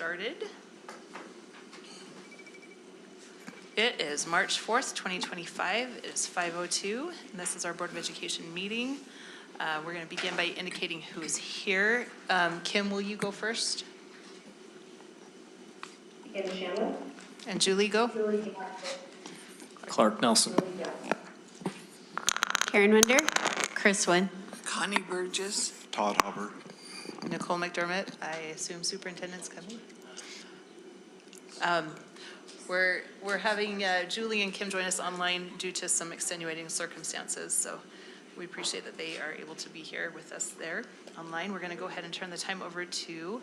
started. It is March 4th, 2025. It is 5:02, and this is our Board of Education meeting. We're going to begin by indicating who's here. Kim, will you go first? Kim Shannon. And Julie, go. Julie. Clark Nelson. Karen Winder. Chris Wynn. Connie Burgess. Todd Hubbard. Nicole McDermott. I assume superintendent's coming. We're having Julie and Kim join us online due to some extenuating circumstances, so we appreciate that they are able to be here with us there online. We're going to go ahead and turn the time over to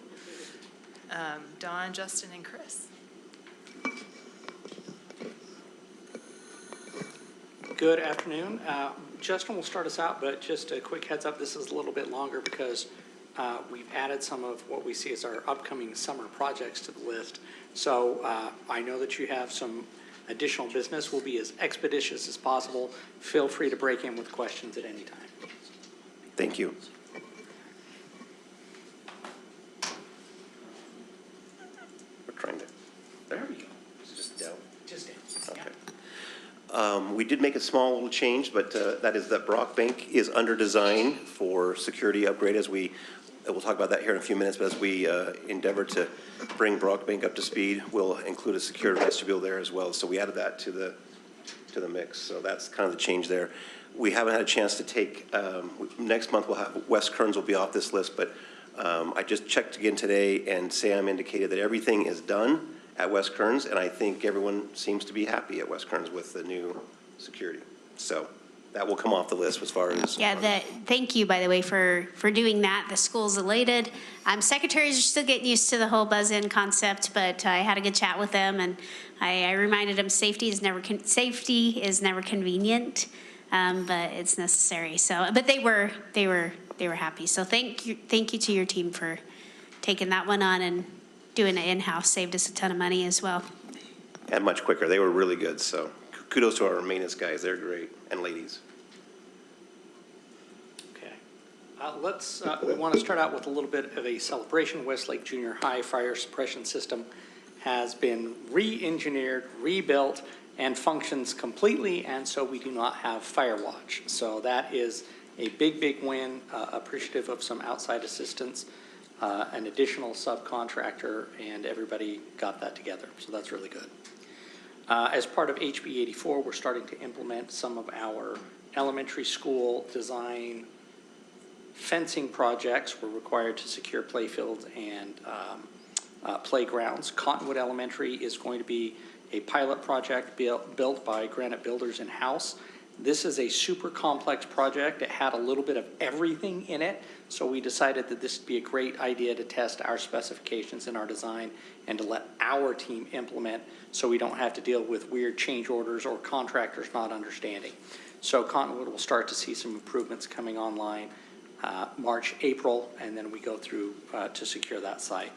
Dawn, Justin, and Chris. Good afternoon. Justin will start us out, but just a quick heads up, this is a little bit longer because we've added some of what we see as our upcoming summer projects to the list. So I know that you have some additional business. We'll be as expeditious as possible. Feel free to break in with questions at any time. Thank you. We're trying to. There we go. Just down. Just down. Okay. Yeah. We did make a small little change, but that is that Brockbank is under design for security upgrade as we'll talk about that here in a few minutes, but as we endeavor to bring Brockbank up to speed, we'll include a secure vestibule there as well. So we added that to the mix. So that's kind of the change there. We haven't had a chance to take, next month we'll have, West Kearns will be off this list, but I just checked again today and Sam indicated that everything is done at West Kearns, and I think everyone seems to be happy at West Kearns with the new security. So that will come off the list as far as. Yeah, thank you, by the way, for doing that. The school's elated. Secretaries are still getting used to the whole buzz-in concept, but I had a good chat with them, and I reminded them safety is never convenient, but it's necessary. So, but they were happy. So thank you to your team for taking that one on and doing it in-house. Saved us a ton of money as well. And much quicker. They were really good. So kudos to our maintenance guys. They're great, and ladies. Okay. We want to start out with a little bit of a celebration. Westlake Junior High fire suppression system has been re-engineered, rebuilt, and functions completely, and so we do not have fire watch. So that is a big win, appreciative of some outside assistance, an additional subcontractor, and everybody got that together. So that's really good. As part of HB 84, we're starting to implement some of our elementary school design fencing projects. We're required to secure playfields and playgrounds. Cottonwood Elementary is going to be a pilot project built by Granite Builders in-house. This is a super complex project. It had a little bit of everything in it, so we decided that this would be a great idea to test our specifications in our design and to let our team implement so we don't have to deal with weird change orders or contractors not understanding. So Cottonwood will start to see some improvements coming online March, April, and then we go through to secure that site.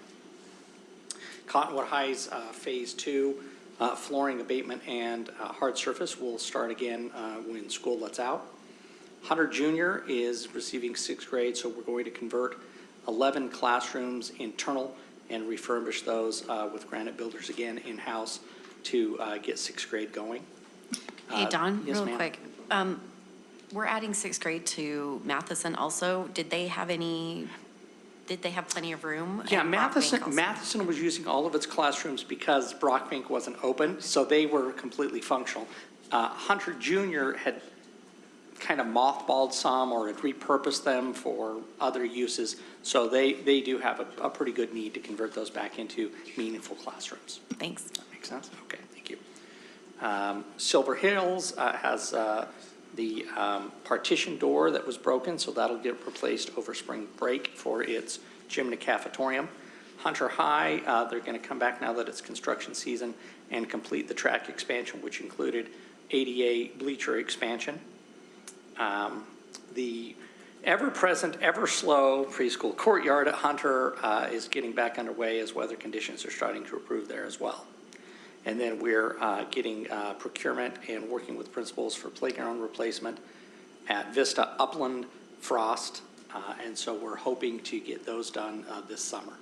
Cottonwood High's Phase 2 flooring abatement and hard surface will start again when school lets out. Hunter Junior is receiving 6th grade, so we're going to convert 11 classrooms internal and refurbish those with Granite Builders again in-house to get 6th grade going. Hey, Dawn, yes, real quick. We're adding 6th grade to Matheson also. Did they have plenty of room? Yeah, Matheson was using all of its classrooms because Brockbank wasn't open, so they were completely functional. Hunter Junior had kind of mothballed some or had repurposed them for other uses, so they do have a pretty good need to convert those back into meaningful classrooms. Thanks. That makes sense? Okay, thank you. Silver Hills has the partition door that was broken, so that'll get replaced over spring break for its gym and cafetorium. Hunter High, they're going to come back now that it's construction season and complete the track expansion, which included ADA bleacher expansion. The ever-present, ever-slow preschool courtyard at Hunter is getting back underway as weather conditions are starting to improve there as well. And then we're getting procurement and working with principals for playground replacement at Vista, Upland, Frost, and so we're hoping to get those done this summer.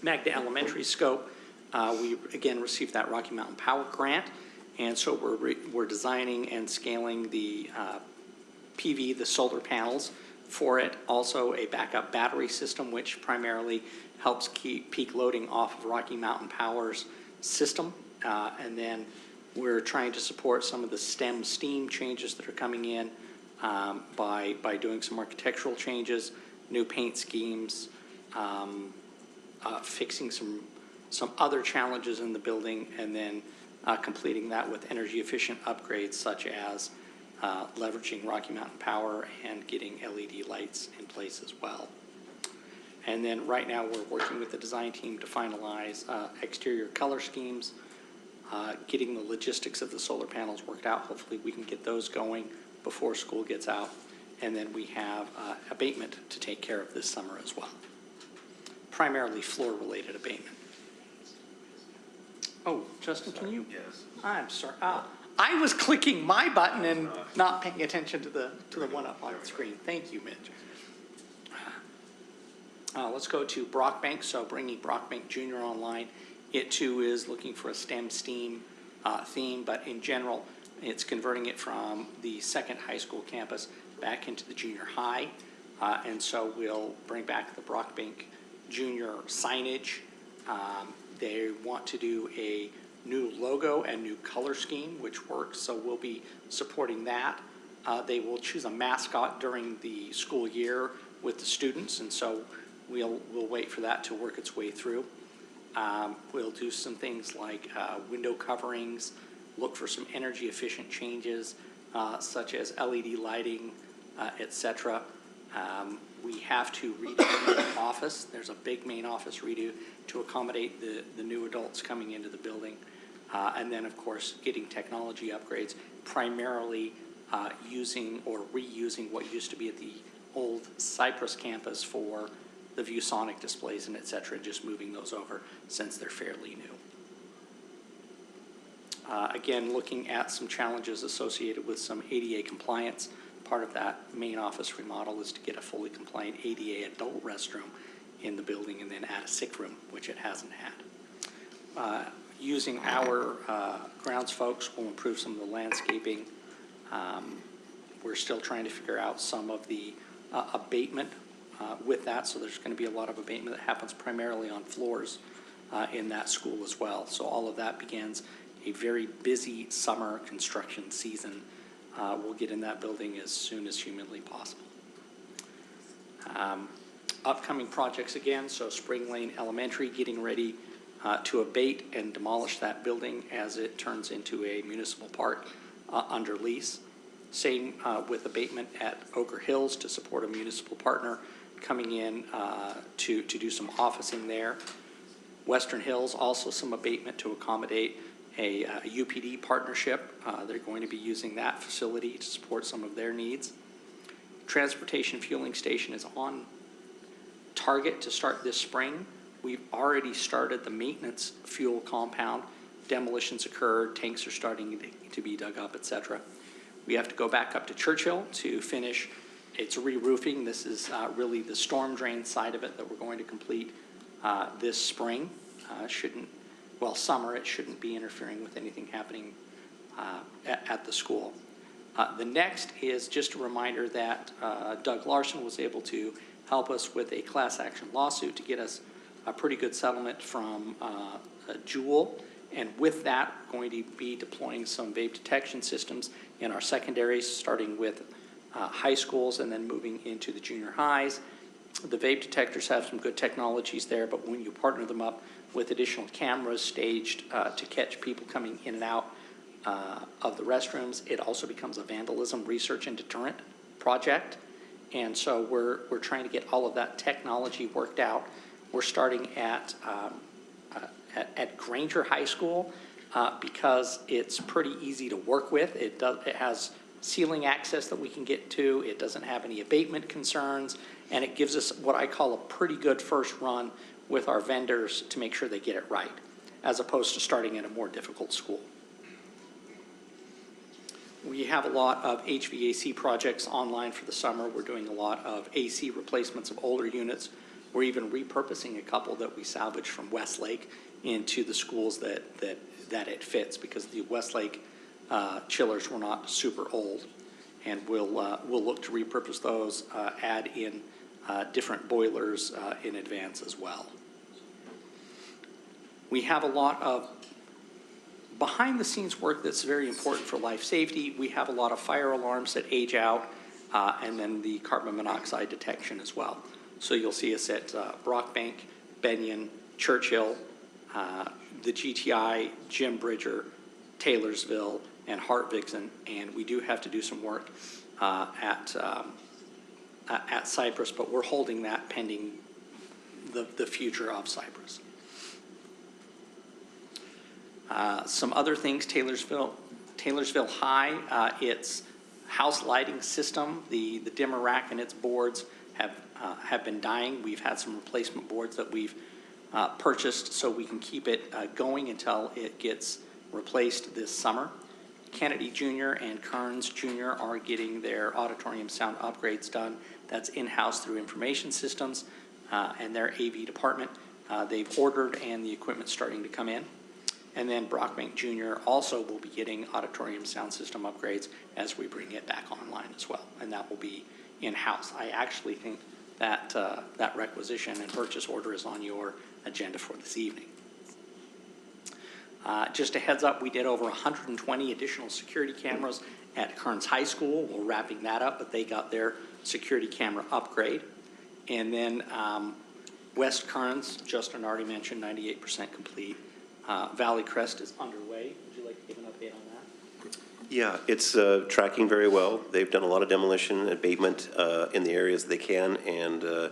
Magda Elementary scope, we again received that Rocky Mountain Power Grant, and so we're designing and scaling the PV, the solar panels for it. Also a backup battery system, which primarily helps keep peak loading off of Rocky Mountain Power's system. And then we're trying to support some of the STEM STEAM changes that are coming in by doing some architectural changes, new paint schemes, fixing some other challenges in the building, and then completing that with energy efficient upgrades such as leveraging Rocky Mountain Power and getting LED lights in place as well. And then right now we're working with the design team to finalize exterior color schemes, getting the logistics of the solar panels worked out. Hopefully we can get those going before school gets out. And then we have abatement to take care of this summer as well. Primarily floor-related abatement. Oh, Justin, can you? Yes. I'm sorry. I was clicking my button and not paying attention to the one up on the screen. Thank you, Mitch. Let's go to Brockbank. So bringing Brockbank Junior online. It too is looking for a STEM STEAM theme, but in general, it's converting it from the second high school campus back into the junior high. And so we'll bring back the Brockbank Junior signage. They want to do a new logo and new color scheme, which works, so we'll be supporting that. They will choose a mascot during the school year with the students, and so we'll wait for that to work its way through. We'll do some things like window coverings, look for some energy efficient changes, such as LED lighting, etc. We have to redo the main office. There's a big main office redo to accommodate the new adults coming into the building. And then, of course, getting technology upgrades, primarily using or reusing what used to be at the old Cyprus campus for the ViewSonic displays and et cetera, and just moving those over since they're fairly new. Again, looking at some challenges associated with some ADA compliance. Part of that main office remodel is to get a fully compliant ADA adult restroom in the building and then add a sick room, which it hasn't had. Using our grounds folks will improve some of the landscaping. We're still trying to figure out some of the abatement with that, so there's going to be a lot of abatement that happens primarily on floors in that school as well. So all of that begins a very busy summer construction season. We'll get in that building as soon as humanly possible. Upcoming projects again, so Spring Lane Elementary, getting ready to abate and demolish that building as it turns into a municipal park under lease. Same with abatement at Ochre Hills to support a municipal partner coming in to do some officing there. Western Hills, also some abatement to accommodate a UPD partnership. They're going to be using that facility to support some of their needs. Transportation fueling station is on target to start this spring. We've already started the maintenance fuel compound. Demolitions occurred, tanks are starting to be dug up, etc. We have to go back up to Churchill to finish its re-roofing. This is really the storm drain side of it that we're going to complete this spring. Summer, it shouldn't be interfering with anything happening at the school. The next is just a reminder that Doug Larson was able to help us with a class action lawsuit to get us a pretty good settlement from Jewel. And with that, going to be deploying some vape detection systems in our secondaries, starting with high schools and then moving into the junior highs. The vape detectors have some good technologies there, but when you partner them up with additional cameras staged to catch people coming in and out of the restrooms, it also becomes a vandalism research and deterrent project. And so we're trying to get all of that technology worked out. We're starting at Granger High School because it's pretty easy to work with. It has ceiling access that we can get to. It doesn't have any abatement concerns, and it gives us what I call a pretty good first run with our vendors to make sure they get it right, as opposed to starting at a more difficult school. We have a lot of HVAC projects online for the summer. We're doing a lot of AC replacements of older units We're even repurposing a couple that we salvaged from Westlake into the schools that it fits, because the Westlake chillers were not super old. And we'll look to repurpose those, add in different boilers in advance as well. We have a lot of behind-the-scenes work that's very important for life safety. We have a lot of fire alarms that age out, and then the carbon monoxide detection as well. So you'll see us at Brockbank, Benyon, Churchill, the GTI, Jim Bridger, Taylorsville, and Hart-Vixen, and we do have to do some work at Cyprus, but we're holding that pending the future of Cyprus. Some other things, Taylorsville High, its house lighting system, the dimmer rack and its boards have been dying. We've had some replacement boards that we've purchased so we can keep it going until it gets replaced this summer. Kennedy Junior and Kearns Junior are getting their auditorium sound upgrades done. That's in-house through information systems and their AV department. They've ordered and the equipment's starting to come in. And then Brockbank Junior also will be getting auditorium sound system upgrades as we bring it back online as well. And that will be in-house. I actually think that that requisition and purchase order is on your agenda for this evening. Just a heads up, we did over 120 additional security cameras at Kearns High School. We're wrapping that up, but they got their security camera upgrade. And then West Kearns, Justin already mentioned, 98% complete. Valley Crest is underway. Would you like to give an update on that? Yeah, it's tracking very well. They've done a lot of demolition and abatement in the areas they can, and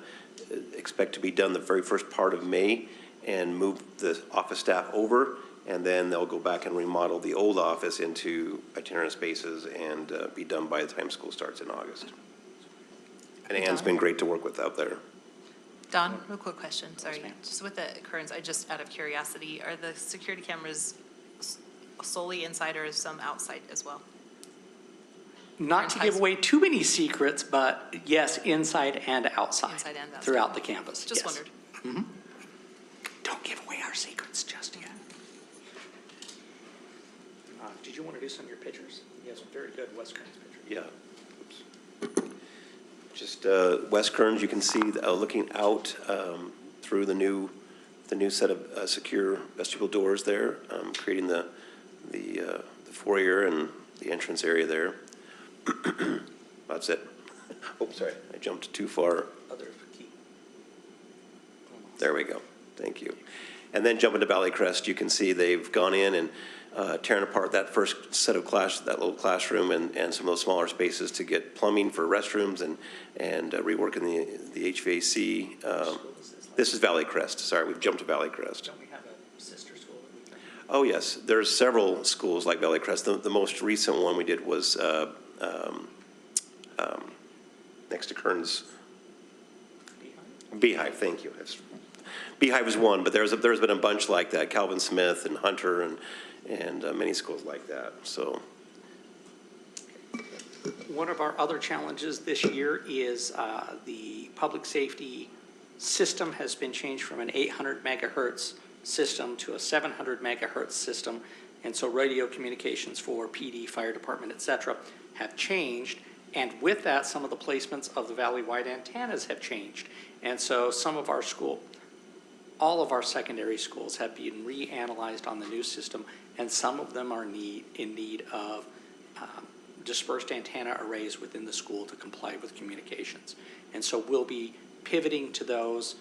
expect to be done the very first part of May and move the office staff over, and then they'll go back and remodel the old office into itinerant spaces and be done by the time school starts in August. And Ann's been great to work with out there. Don, real quick question, sorry. Yes, ma'am. Just with the Kearns, just out of curiosity, are the security cameras solely inside or is some outside as well? Not to give away too many secrets, but yes, inside and outside. Inside and outside. Throughout the campus, Just yes. wondered. Mm-hmm. Don't give away our secrets just yet. Did you want to do some of your pictures? You have some very good West Kearns pictures. Yeah. Oops. Just West Kearns, you can see looking out through the new set of secure vestibule doors there, creating the foyer and the entrance area there. That's it. Oh, sorry, I jumped too far. Other key. There we go. Thank you. And then jumping to Valley Crest, you can see they've gone in and tearing apart that first set of that little classroom and some of those smaller spaces to get plumbing for restrooms and reworking the HVAC. This is Valley Crest. Sorry, we've jumped to Valley Crest. Don't we have a sister school that we can? Oh, yes. There's several schools like Valley Crest. The most recent one we did was next to Kearns. Beehive, thank you. Beehive was one, but there's been a bunch like that. Calvin Smith and Hunter and many schools like that. So, one of our other challenges this year is the public safety system has been changed from an 800 megahertz system to a 700 megahertz system, and so radio communications for PD, fire department, et cetera, have changed. And with that, some of the placements of the valley-wide antennas have changed. And so all of our secondary schools have been reanalyzed on the new system, and some of them are in need of dispersed antenna arrays within the school to comply with communications. And so we'll be pivoting to those,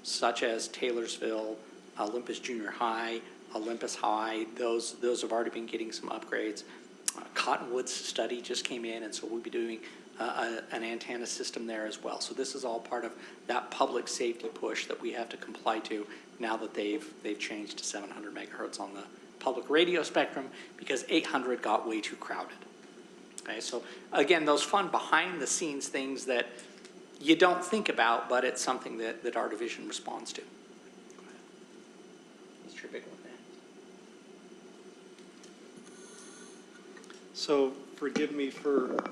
such as Taylorsville, Olympus Junior High, Olympus High. Those have already been getting some upgrades. Cottonwood's study just came in, and so we'll be doing an antenna system there as well. So this is all part of that public safety push that we have to comply to now that they've changed to 700 megahertz on the public radio spectrum, because 800 got way too crowded. Okay, so again, those fun behind the scenes things that you don't think about, but it's something that our division responds to. Mr. Big one, man. So forgive me for,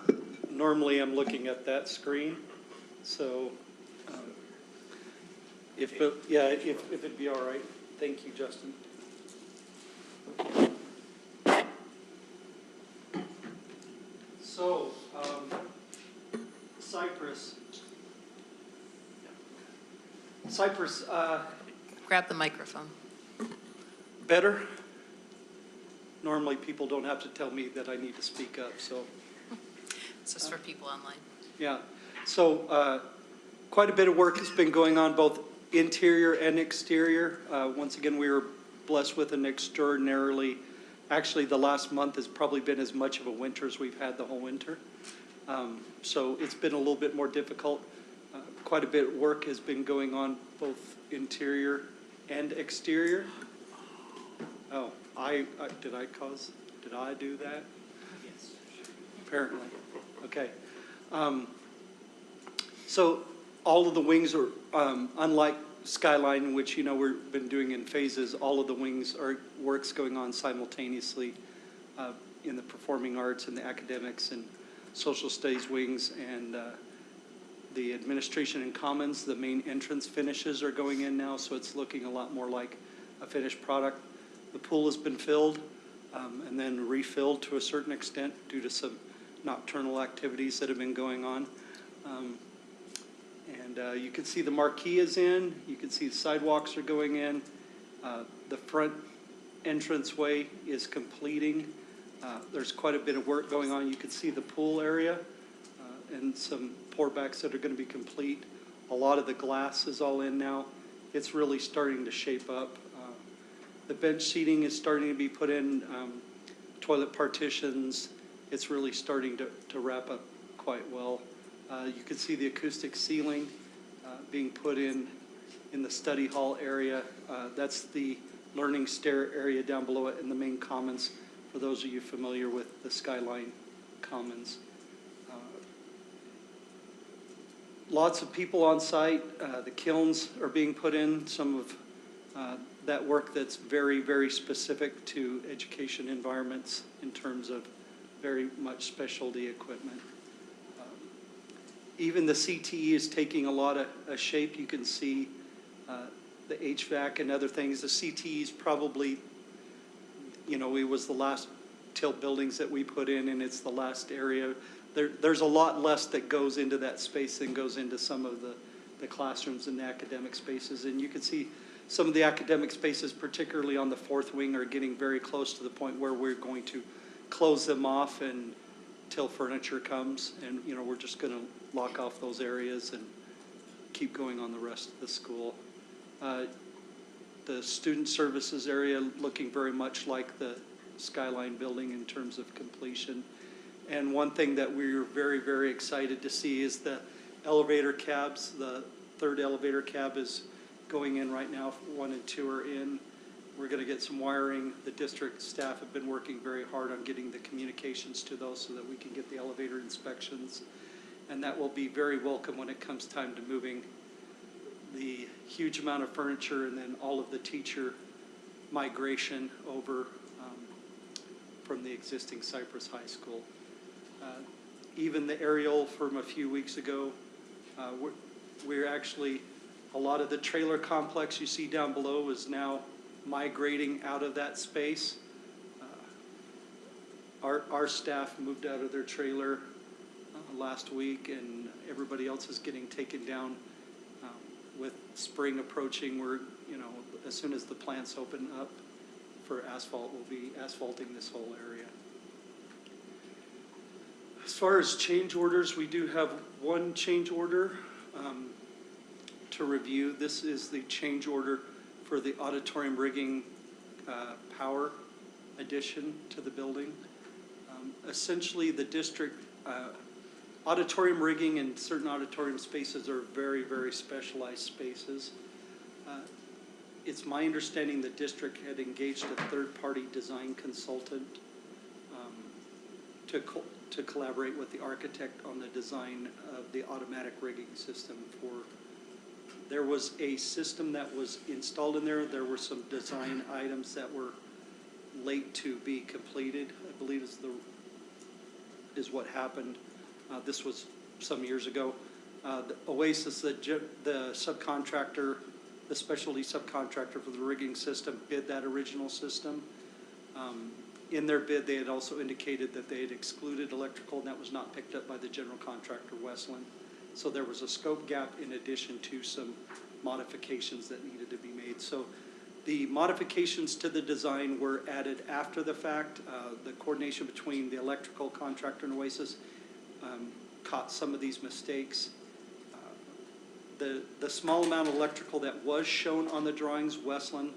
normally I'm looking at that screen. So If it'd be all right. Thank you, Justin. So, Cyprus, Grab the microphone. better? Normally, people don't have to tell me that I need to speak up, so, It's just for people online. yeah. So, quite a bit of work has been going on, both interior and exterior. Once again, we were blessed with an extraordinarily, actually, the last month has probably been as much of a winter as we've had the whole winter. So it's been a little bit more difficult. Quite a bit of work has been going on, both interior and exterior. Oh, did I do that? Yes. Apparently. Okay. So all of the wings are, unlike Skyline, in which, we've been doing in phases, all of the wings work's going on simultaneously in the performing arts and the academics and social studies wings, and the administration and commons, the main entrance finishes are going in now, so it's looking a lot more like a finished product. The pool has been filled and then refilled to a certain extent due to some nocturnal activities that have been going on. And you can see the marquee is in. You can see the sidewalks are going in. The front entranceway is completing. There's quite a bit of work going on. You can see the pool area and some pourbacks that are going to be complete. A lot of the glass is all in now. It's really starting to shape up. The bench seating is starting to be put in, toilet partitions. It's really starting to wrap up quite well. You can see the acoustic ceiling being put in the study hall area. That's the learning stair area down below it in the main commons, for those of you familiar with the Skyline Commons. Lots of people on site. The kilns are being put in. Some of that work that's very, very specific to education environments in terms of very much specialty equipment. Even the CTE is taking a lot of shape. You can see the HVAC and other things. The CTE is probably, it was the last tilt buildings that we put in, and it's the last area. There's a lot less that goes into that space than goes into some of the classrooms and the academic spaces. And you can see some of the academic spaces, particularly on the fourth wing, are getting very close to the point where we're going to close them off until furniture comes. And, we're just going to lock off those areas and keep going on the rest of the school. The student services area looking very much like the Skyline building in terms of completion. And one thing that we're very, very excited to see is the elevator cabs. The third elevator cab is going in right now. 1 and 2 are in. We're going to get some wiring. The district staff have been working very hard on getting the communications to those so that we can get the elevator inspections. And that will be very welcome when it comes time to moving the huge amount of furniture and then all of the teacher migration over from the existing Cyprus High School. Even the aerial from a few weeks ago, we're actually, a lot of the trailer complex you see down below is now migrating out of that space. Our staff moved out of their trailer last week, and everybody else is getting taken down. With spring approaching, we're, as soon as the plants open up for asphalt, we'll be asphalting this whole area. As far as change orders, we do have one change order to review. This is the change order for the auditorium rigging power addition to the building. Essentially, the district auditorium rigging and certain auditorium spaces are very, very specialized spaces. It's my understanding the district had engaged a third-party design consultant to collaborate with the architect on the design of the automatic rigging system. There was a system that was installed in there. There were some design items that were late to be completed, I believe is what happened. This was some years ago. The Oasis, the subcontractor, the specialty subcontractor for the rigging system bid that original system. In their bid, they had also indicated that they had excluded electrical, and that was not picked up by the general contractor, Westland. So there was a scope gap in addition to some modifications that needed to be made. So the modifications to the design were added after the fact. The coordination between the electrical contractor and Oasis caught some of these mistakes. The small amount of electrical that was shown on the drawings, Westland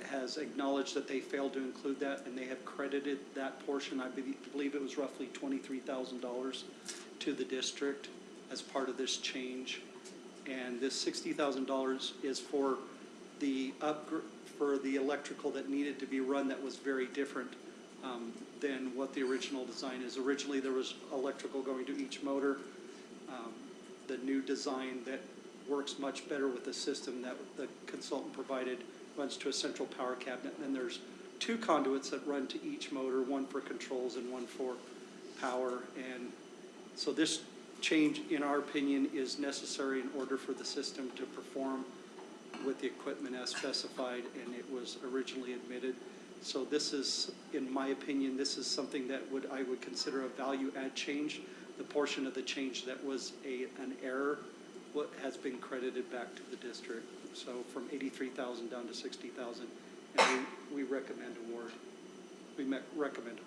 has acknowledged that they failed to include that, and they have credited that portion. I believe it was roughly $23,000 to the district as part of this change. And this $60,000 is for the electrical that needed to be run that was very different than what the original design is. Originally, there was electrical going to each motor. The new design that works much better with the system that the consultant provided runs to a central power cabinet, and then there's 2 conduits that run to each motor, one for controls and one for power. And so this change, in our opinion, is necessary in order for the system to perform with the equipment as specified, and it was originally admitted. So this is, in my opinion, this is something that I would consider a value add change. The portion of the change that was an error, what has been credited back to the district. So from 83,000 down to 60,000, and we recommend award. We recommend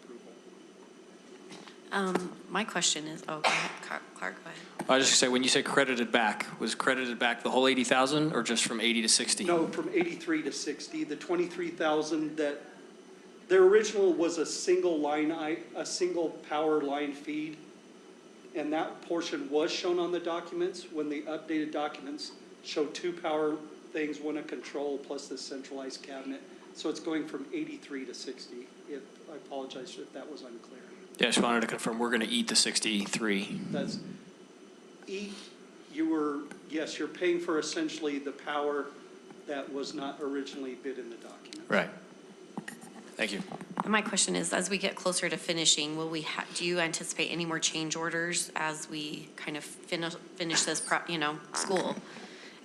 approval. My question is, oh, go ahead, Clark, go ahead. I was just gonna say, when you say credited back, was credited back the whole 80,000 or just from 80 to 60? No, from 83 to 60. The 23,000 that their original was a single power line feed, and that portion was shown on the documents. When the updated documents show 2 power things, one a control plus the centralized cabinet. So it's going from 83 to 60. I apologize if that was unclear. Yeah, I just wanted to confirm, we're going to eat the 63. That's yes, you're paying for essentially the power that was not originally bid in the document. Right. Thank you. And my question is, as we get closer to finishing, will we do you anticipate any more change orders as we kind of finish this school?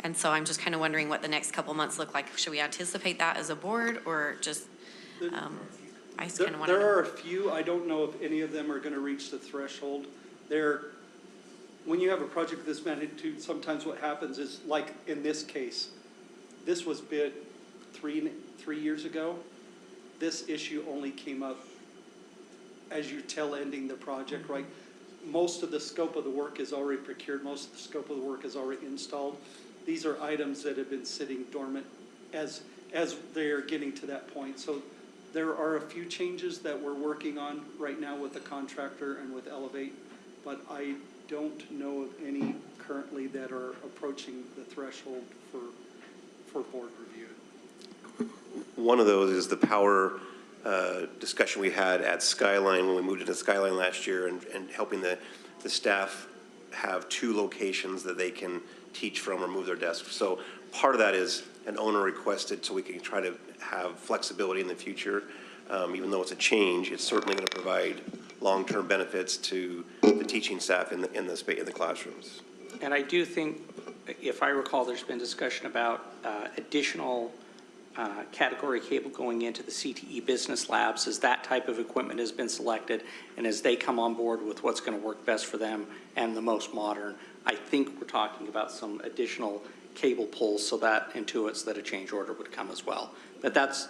And so I'm just kind of wondering what the next couple months look like. Should we anticipate that as a board, or just, I just kind of want to know. There are a few. I don't know if any of them are going to reach the threshold. When you have a project of this magnitude, sometimes what happens is, like in this case, this was bid three years ago. This issue only came up as you're tail-ending the project, right? Most of the scope of the work is already procured. Most of the scope of the work is already installed. These are items that have been sitting dormant as they are getting to that point. So there are a few changes that we're working on right now with the contractor and with Elevate, but I don't know of any currently that are approaching the threshold for board review. One of those is the power discussion we had at Skyline when we moved into Skyline last year, and helping the staff have 2 locations that they can teach from or move their desks. So part of that is an owner requested, so we can try to have flexibility in the future. Even though it's a change, it's certainly going to provide long-term benefits to the teaching staff in the classrooms. And I do think, if I recall, there's been discussion about additional category cable going into the CTE business labs as that type of equipment has been selected, and as they come on board with what's going to work best for them and the most modern. I think we're talking about some additional cable pulls, so that intuits that a change order would come as well. But that's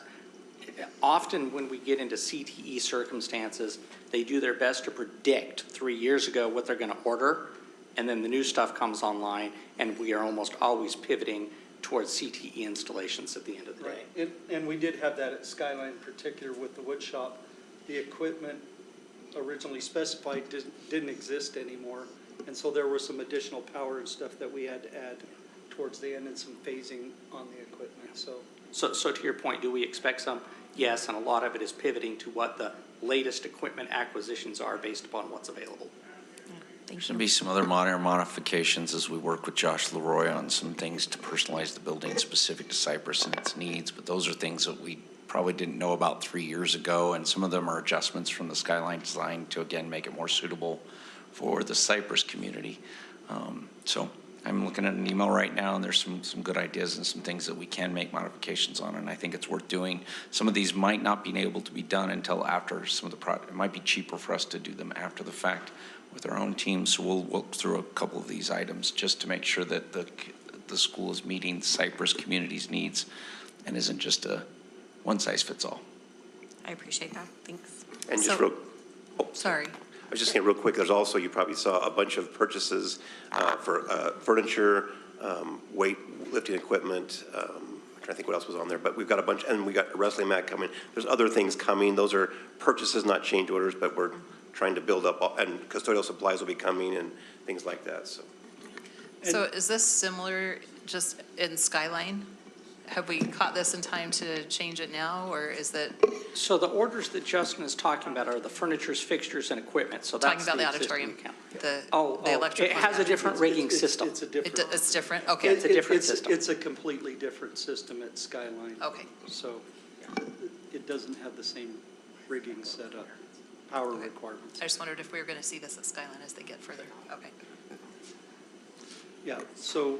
often when we get into CTE circumstances, they do their best to predict 3 years ago what they're going to order, and then the new stuff comes online, and we are almost always pivoting towards CTE installations at the end of the day. Right, and we did have that at Skyline in particular with the wood shop. The equipment originally specified didn't exist anymore, and so there was some additional power and stuff that we had to add towards the end and some phasing on the equipment. So to your point, do we expect some? Yes, and a lot of it is pivoting to what the latest equipment acquisitions are based upon what's available. There's going to be some other minor modifications as we work with Josh Leroy on some things to personalize the building specific to Cyprus and its needs, but those are things that we probably didn't know about 3 years ago, and some of them are adjustments from the Skyline design to, again, make it more suitable for the Cyprus community. So I'm looking at an email right now, and there's some good ideas and some things that we can make modifications on, and I think it's worth doing. Some of these might not be able to be done until after some of the it might be cheaper for us to do them after the fact with our own team. So we'll work through a couple of these items just to make sure that the school is meeting Cyprus community's needs and isn't just a one-size-fits-all. I appreciate that. Thanks. And just So- Sorry. I was just saying real quick, there's also, you probably saw a bunch of purchases for furniture, weight lifting equipment. I'm trying to think what else was on there, but we've got a bunch, and we got a wrestling mat coming. There's other things coming. Those are purchases, not change orders, but we're trying to build up, and custodial supplies will be coming and things like that, so. So is this similar just in Skyline? Have we caught this in time to change it now, or is that So the orders that Justin is talking about are the furnitures, fixtures, and equipment, so talking that's about the existing auditorium? account. The electric It one? has a different rigging system. It's a different. It's different? Okay. It's a different system. It's a completely different system at Skyline. Okay. So it doesn't have the same rigging setup, power Okay. requirements. I just wondered if we were going to see this at Skyline as they get further. Okay. Yeah, so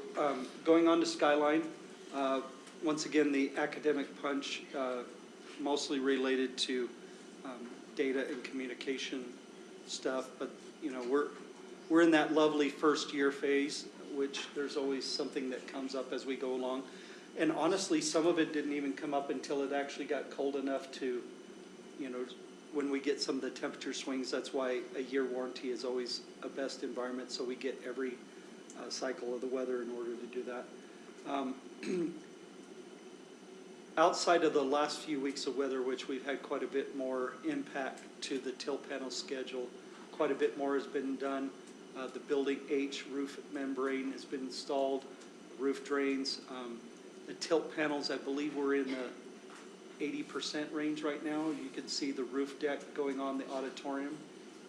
going on to Skyline, once again, the academic punch, mostly related to data and communication stuff, but, you know, we're in that lovely first year phase, which there's always something that comes up as we go along. And honestly, some of it didn't even come up until it actually got cold enough to, you know, when we get some of the temperature swings. That's why a year warranty is always a best environment, so we get every cycle of the weather in order to do that. Outside of the last few weeks of weather, which we've had quite a bit more impact to the tilt panel schedule, quite a bit more has been done. The Building H roof membrane has been installed, roof drains. The tilt panels, I believe we're in the 80% range right now. You can see the roof deck going on the auditorium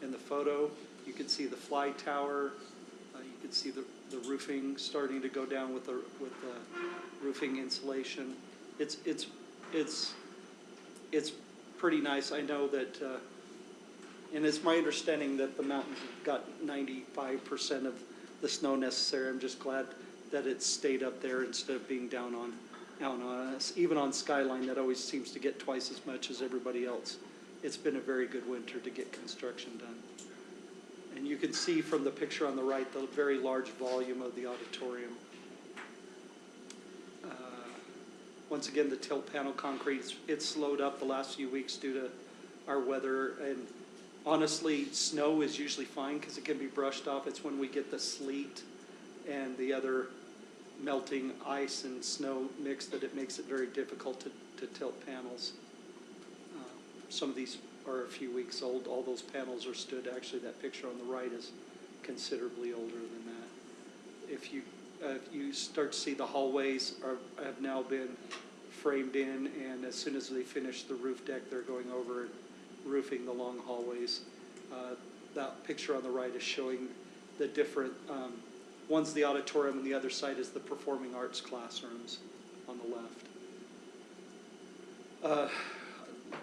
in the photo. You can see the fly tower. You can see the roofing starting to go down with the roofing insulation. It's pretty nice. I know that, and it's my understanding that the mountains have got 95% of the snow necessary. I'm just glad that it stayed up there instead of being down on us. Even on Skyline, that always seems to get twice as much as everybody else. It's been a very good winter to get construction done. And you can see from the picture on the right the very large volume of the auditorium. Once again, the tilt panel concrete, it's slowed up the last few weeks due to our weather. And honestly, snow is usually fine because it can be brushed off. It's when we get the sleet and the other melting ice and snow mix that it makes it very difficult to tilt panels. Some of these are a few weeks old. All those panels are stood. Actually, that picture on the right is considerably older than that. If you start to see the hallways have now been framed in, and as soon as they finish the roof deck, they're going over and roofing the long hallways. That picture on the right is showing the different, one's the auditorium and the other side is the performing arts classrooms on the left.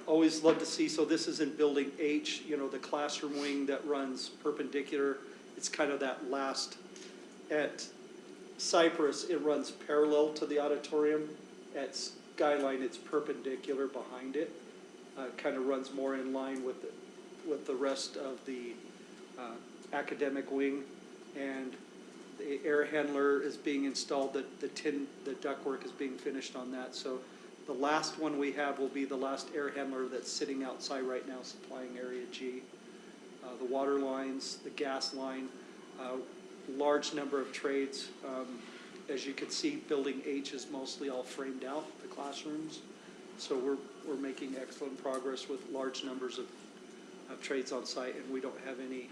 Always love to see, so this is in Building H, you know, the classroom wing that runs perpendicular. It's kind of that last, at Cyprus, it runs parallel to the auditorium. At Skyline, it's perpendicular behind it. Kind of runs more in line with the rest of the academic wing. And the air handler is being installed. The ductwork is being finished on that. So the last one we have will be the last air handler that's sitting outside right now supplying Area G. The water lines, the gas line, large number of trades. As you can see, Building H is mostly all framed out, the classrooms. So we're making excellent progress with large numbers of trades on site, and we don't have any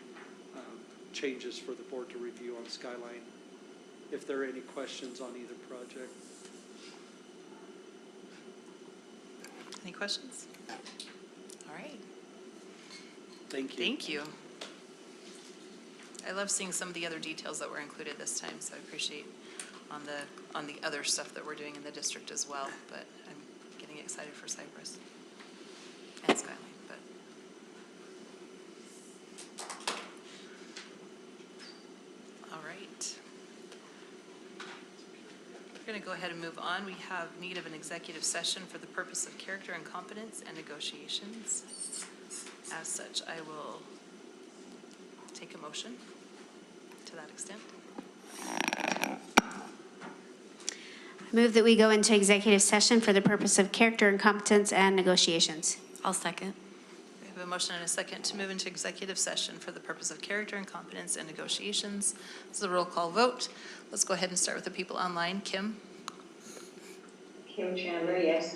changes for the board to review on Skyline. If there are any questions on either project. Any questions? All right. Thank you. Thank you. I love seeing some of the other details that were included this time, so I appreciate on the other stuff that we're doing in the district as well. But I'm getting excited for Cyprus and Skyline. But all right. going to go ahead and move on. We have need of an executive session for the purpose of character and competence and negotiations. As such, I will take a motion to that extent. I move that we go into executive session for the purpose of character and competence and negotiations. I'll second. We have a motion and a second to move into executive session for the purpose of character and competence and negotiations. This is a roll call vote. Let's go ahead and start with the people online. Kim? Kim Chandler, yes.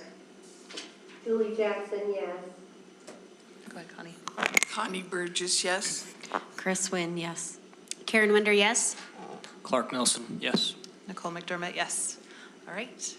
Julie Jackson, yes. Go ahead, Connie. Connie Burgess, yes. Chris Wynn, yes. Karen Winder, yes. Clark Nelson, yes. Nicole McDermott, yes. All right.